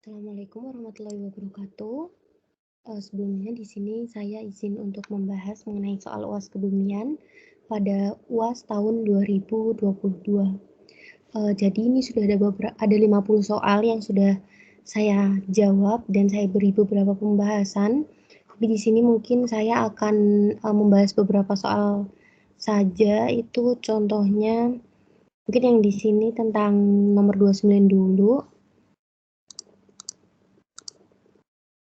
Assalamualaikum warahmatullahi wabarakatuh. Sebelumnya di sini saya izin untuk membahas mengenai soal UAS Kebumian pada UAS tahun 2022. Jadi ini sudah ada 50 soal yang sudah saya jawab dan saya beri beberapa pembahasan. Tapi di sini mungkin saya akan membahas beberapa soal saja. Itu contohnya mungkin yang di sini tentang nomor 29 dulu.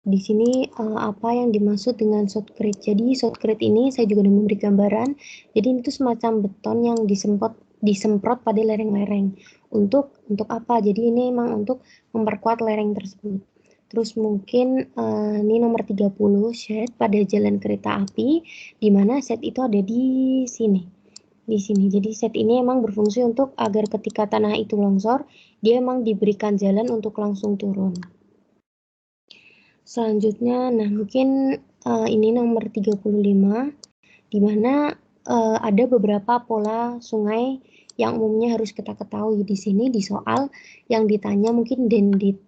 Di sini apa yang dimaksud dengan shotcrete. Jadi shotcrete ini saya juga sudah memberi gambaran. Jadi itu semacam beton yang disemprot pada lereng-lereng. Untuk apa? Jadi ini memang untuk memperkuat lereng tersebut. Terus mungkin ini nomor 30 shed pada jalan kereta api, di mana shed itu ada di sini. Di sini. Jadi shed ini memang berfungsi untuk agar ketika tanah itu longsor, dia memang diberikan jalan untuk langsung turun. Selanjutnya, nah mungkin ini nomor 35, di mana ada beberapa pola sungai yang umumnya harus kita ketahui di sini di soal yang ditanya mungkin dendrit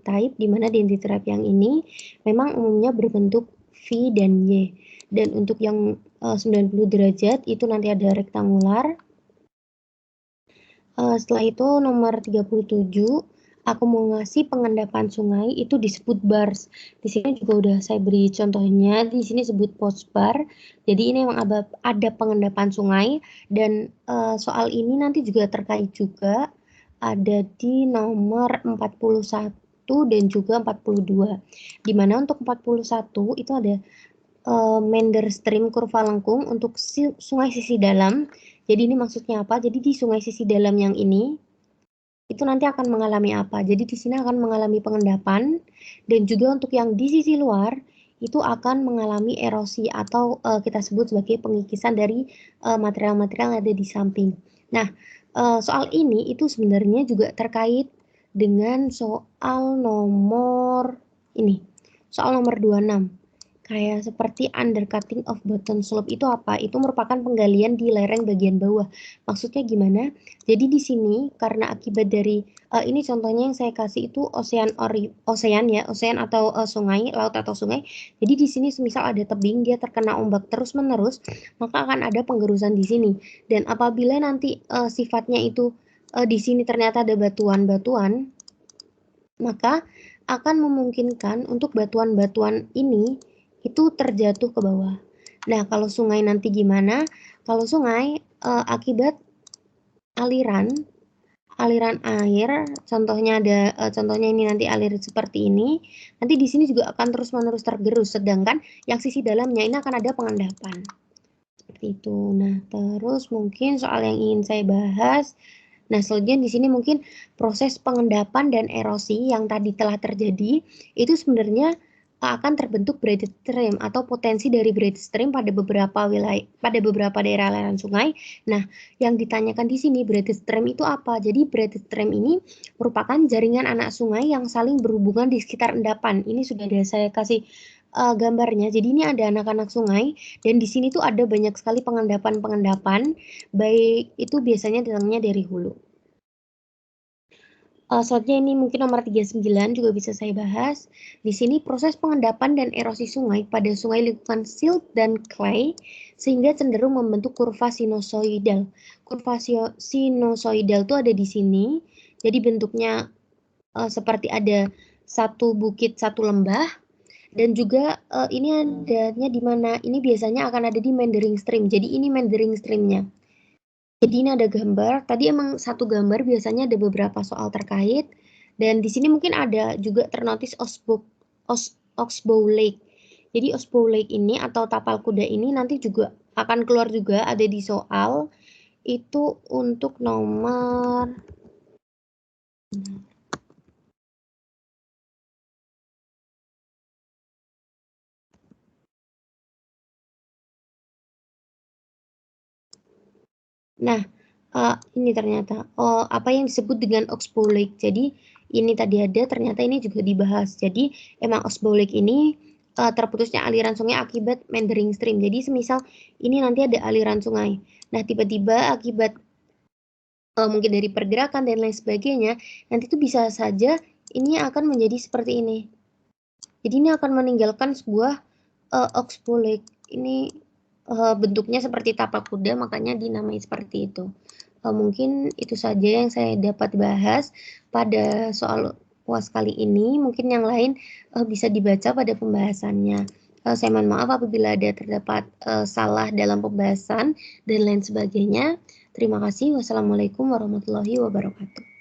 type, di mana dendrit type yang ini memang umumnya berbentuk V dan Y. Dan untuk yang 90 derajat itu nanti ada rektangular. Setelah itu nomor 37, aku mau ngasih pengendapan sungai itu disebut bars. Di sini juga udah saya beri contohnya, di sini sebut postbar. Jadi ini memang ada pengendapan sungai dan soal ini nanti juga terkait juga ada di nomor 41 dan juga 42. Di mana untuk 41 itu ada meander stream kurva lengkung untuk sungai sisi dalam. Jadi ini maksudnya apa? Jadi di sungai sisi dalam yang ini itu nanti akan mengalami apa? Jadi di sini akan mengalami pengendapan dan juga untuk yang di sisi luar itu akan mengalami erosi atau kita sebut sebagai pengikisan dari material-material yang ada di samping. Nah, soal ini itu sebenarnya juga terkait dengan soal nomor ini. Soal nomor 26. Kayak seperti undercutting of bottom slope itu apa? Itu merupakan penggalian di lereng bagian bawah. Maksudnya gimana? Jadi di sini karena akibat dari ini contohnya yang saya kasih itu ocean atau sungai, laut atau sungai. Jadi di sini semisal ada tebing dia terkena ombak terus-menerus, maka akan ada penggerusan di sini. Dan apabila nanti sifatnya itu di sini ternyata ada batuan-batuan, maka akan memungkinkan untuk batuan-batuan ini itu terjatuh ke bawah. Nah, kalau sungai nanti gimana? Kalau sungai akibat aliran air, contohnya ini nanti alir seperti ini. Nanti di sini juga akan terus-menerus tergerus, sedangkan yang sisi dalamnya ini akan ada pengendapan. Seperti itu. Nah, terus mungkin soal yang ingin saya bahas. Nah, selanjutnya di sini mungkin proses pengendapan dan erosi yang tadi telah terjadi itu sebenarnya akan terbentuk braided stream atau potensi dari braided stream pada beberapa daerah aliran sungai. Nah, yang ditanyakan di sini braided stream itu apa? Jadi braided stream ini merupakan jaringan anak sungai yang saling berhubungan di sekitar endapan. Ini sudah ada saya kasih gambarnya. Jadi ini ada anak-anak sungai dan di sini tuh ada banyak sekali pengendapan-pengendapan, baik itu biasanya datangnya dari hulu. Selanjutnya ini mungkin nomor 39 juga bisa saya bahas. Di sini proses pengendapan dan erosi sungai pada sungai lingkungan silt dan clay sehingga cenderung membentuk kurva sinusoidal. Kurva sinusoidal itu ada di sini. Jadi bentuknya seperti ada satu bukit, satu lembah. Dan juga ini adanya di mana? Ini biasanya akan ada di meandering stream. Jadi ini meandering streamnya. Jadi ini ada gambar, tadi emang satu gambar biasanya ada beberapa soal terkait, dan di sini mungkin ada juga ternotis Oxbow Lake. Jadi Oxbow Lake ini atau tapal kuda ini nanti juga akan keluar juga ada di soal, itu untuk nomor Nah, ini ternyata apa yang disebut dengan Oxbow Lake. Jadi ini tadi ada, ternyata ini juga dibahas. Jadi emang Oxbow Lake ini terputusnya aliran sungai akibat meandering stream. Jadi semisal ini nanti ada aliran sungai. Nah, tiba-tiba akibat mungkin dari pergerakan dan lain sebagainya, nanti itu bisa saja ini akan menjadi seperti ini. Jadi ini akan meninggalkan sebuah oxbolex. Ini bentuknya seperti tapak kuda, makanya dinamai seperti itu. Mungkin itu saja yang saya dapat bahas pada soal UAS kali ini. Mungkin yang lain bisa dibaca pada pembahasannya. Saya mohon maaf apabila ada terdapat salah dalam pembahasan dan lain sebagainya. Terima kasih. Wassalamualaikum warahmatullahi wabarakatuh.